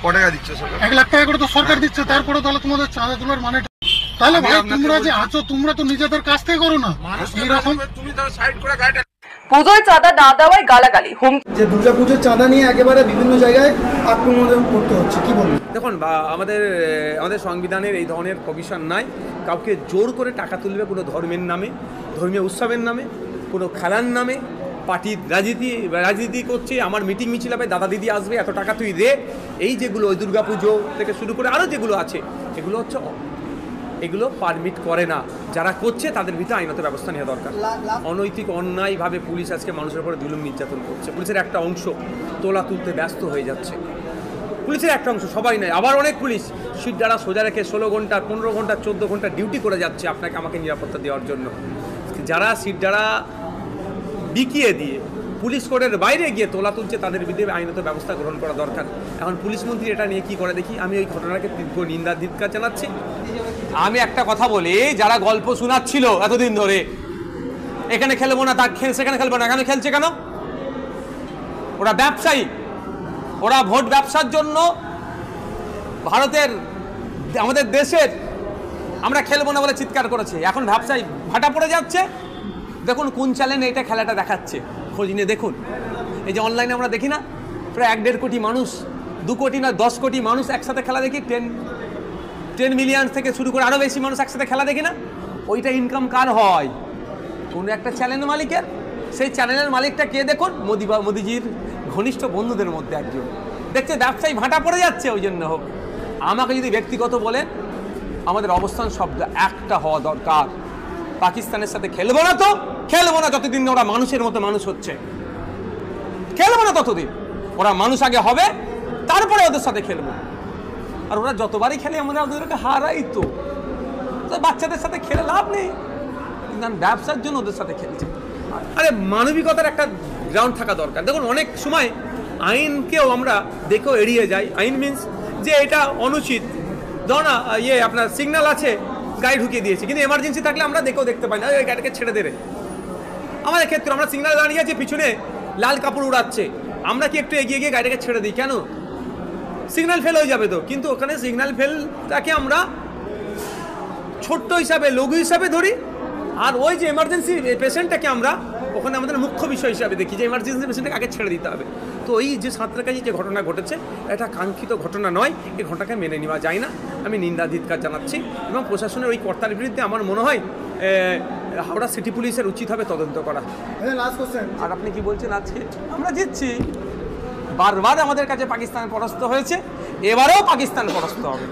কত টাকা দিচ্ছে সরকার? 1 লাখ টাকা করে তো সরকার দিচ্ছে, তারপরে তাহলে তোমাদের চাঁদা তোলার মানে তাহলে ভাই তোমরা যে আছো তোমরা তো নিজেদের কাছ থেকে করো না এরকম। তুমি তো সাইড করে গাড়িটা পুজোয় চাঁদা না দেওয়ায় গালাগালি যে দুর্গাপুজোর চাঁদা নিয়ে একেবারে বিভিন্ন জায়গায় আক্রমণ করতে হচ্ছে, কি বলবেন? দেখুন, আমাদের সংবিধানের এই ধরনের প্রভিশন নাই। কাউকে জোর করে টাকা তুলবে কোনো ধর্মের নামে, ধর্মীয় উৎসবের নামে, কোনো খেলার নামে, পার্টির রাজনীতি করছে, আমার মিটিং মিছিল হবে, দাদা দিদি আসবে, এত টাকা তুই দে, এই যেগুলো ওই দুর্গাপুজো থেকে শুরু করে আরও যেগুলো আছে এগুলো পারমিট করে না। যারা করছে তাদের ভিতরে আইনত ব্যবস্থা নেওয়া দরকার। অনৈতিক অন্যায়ভাবে পুলিশ আজকে মানুষের উপরে জুলুম নির্যাতন করছে। পুলিশের একটা অংশ তোলা তুলতে ব্যস্ত হয়ে যাচ্ছে, পুলিশের একটা অংশ, সবাই নয়। আবার অনেক পুলিশ সিট দ্বারা সোজা রেখে 16 ঘন্টা 15 ঘন্টা 14 ঘন্টা ডিউটি করে যাচ্ছে আমাকে নিরাপত্তা দেওয়ার জন্য। যারা সিট দ্বারা বিকিয়ে দিয়ে পুলিশ কোর্টের বাইরে গিয়ে তোলা তুলছে তাদের বিরুদ্ধে আইনত ব্যবস্থা গ্রহণ করা দরকার। এখন পুলিশ মন্ত্রী এটা নিয়ে কি করে দেখি। আমি ওই ঘটনাকে তীব্র নিন্দা ধিক্কার জানাচ্ছি। আমি একটা কথা বলি, যারা গল্প শোনাচ্ছিল এতদিন ধরে এখানে খেলবো না, সেখানে খেলবো না, এখানে খেলছে কেন? ওরা ব্যবসায়ী, ওরা ভোট ব্যবসার জন্য আমাদের দেশের আমরা খেলবো না বলে চিৎকার করেছে। এখন ব্যবসায়ী ভাটা পড়ে যাচ্ছে। দেখুন কোন চ্যানেলে এটা খেলাটা দেখাচ্ছে, খোঁজ নিয়ে দেখুন। এই যে অনলাইনে আমরা দেখি না, প্রায় 1.5 কোটি মানুষ, 2 কোটি না 10 কোটি মানুষ একসাথে খেলা দেখি। 10 মিলিয়ন থেকে শুরু করে আরও বেশি মানুষ একসাথে খেলা দেখি না। ওইটা ইনকাম কার হয়? কোনো একটা চ্যানেল মালিকের। সেই চ্যানেলের মালিকটা কে দেখুন, মোদিজির ঘনিষ্ঠ বন্ধুদের মধ্যে একজন। দেখছে ব্যবসায়ী ভাটা পড়ে যাচ্ছে, ওই জন্য হোক। আমাকে যদি ব্যক্তিগত বলেন, আমাদের অবস্থান শব্দ একটা হওয়া দরকার। পাকিস্তানের সাথে খেলবো না যতদিন ওরা মানুষের মতো মানুষ হচ্ছে। খেলবো না ততদিন। ওরা মানুষ আগে হবে, তারপরে ওদের সাথে খেলবো। আর ওরা যতবারই খেলে আমরা ওদেরকে হারাই তো। বাচ্চাদের সাথে খেলে লাভ নেই, কিন্তু আমি ব্যবসার জন্য ওদের সাথে খেলছি। আরে মানবিকতার একটা গ্রাউন্ড থাকা দরকার। দেখুন অনেক সময় আইনকেও আমরা দেখেও এড়িয়ে যাই। আইন মিনস যে এটা অনুচিত, ধর না আপনার সিগন্যাল আছে, গাড়ি ঢুকিয়ে দিয়েছি, কিন্তু এমার্জেন্সি থাকলে আমরা দেখতে পাই না, ওই গাড়িটাকে ছেড়ে দেবে। আমাদের ক্ষেত্রে আমরা সিগন্যাল দাঁড়িয়ে আছি, পিছনে লাল কাপড় উড়াচ্ছে, আমরা কি একটু এগিয়ে গিয়ে গাড়িটাকে ছেড়ে দিই কেন? সিগন্যাল ফেল হয়ে যাবে তো। কিন্তু ওখানে সিগন্যাল ফেলটাকে আমরা ছোট্ট হিসাবে, লঘু হিসাবে ধরি। আর ওই যে এমার্জেন্সি পেশেন্টটাকে আমরা ওখানে আমাদের মুখ্য বিষয় হিসাবে দেখি, যে এমার্জেন্সি পেশেন্টটাকে আগে ছেড়ে দিতে হবে। তো এই যে সাঁতরাগাছি যে ঘটনা ঘটেছে, এটা কাঙ্ক্ষিত ঘটনা নয়। এই ঘটনাকে মেনে নেওয়া যায় না। আমি নিন্দা ধিক্কার জানাচ্ছি এবং প্রশাসনের ওই কর্তার বিরুদ্ধে আমার মনে হয় হাওড়া সিটি পুলিশের উচিত হবে তদন্ত করা। আর আপনি কি বলছেন? আজকে আমরা জিতছি, বারবার আমাদের কাছে পাকিস্তান পরাস্ত হয়েছে, এবারেও পাকিস্তান পরাস্ত হবে।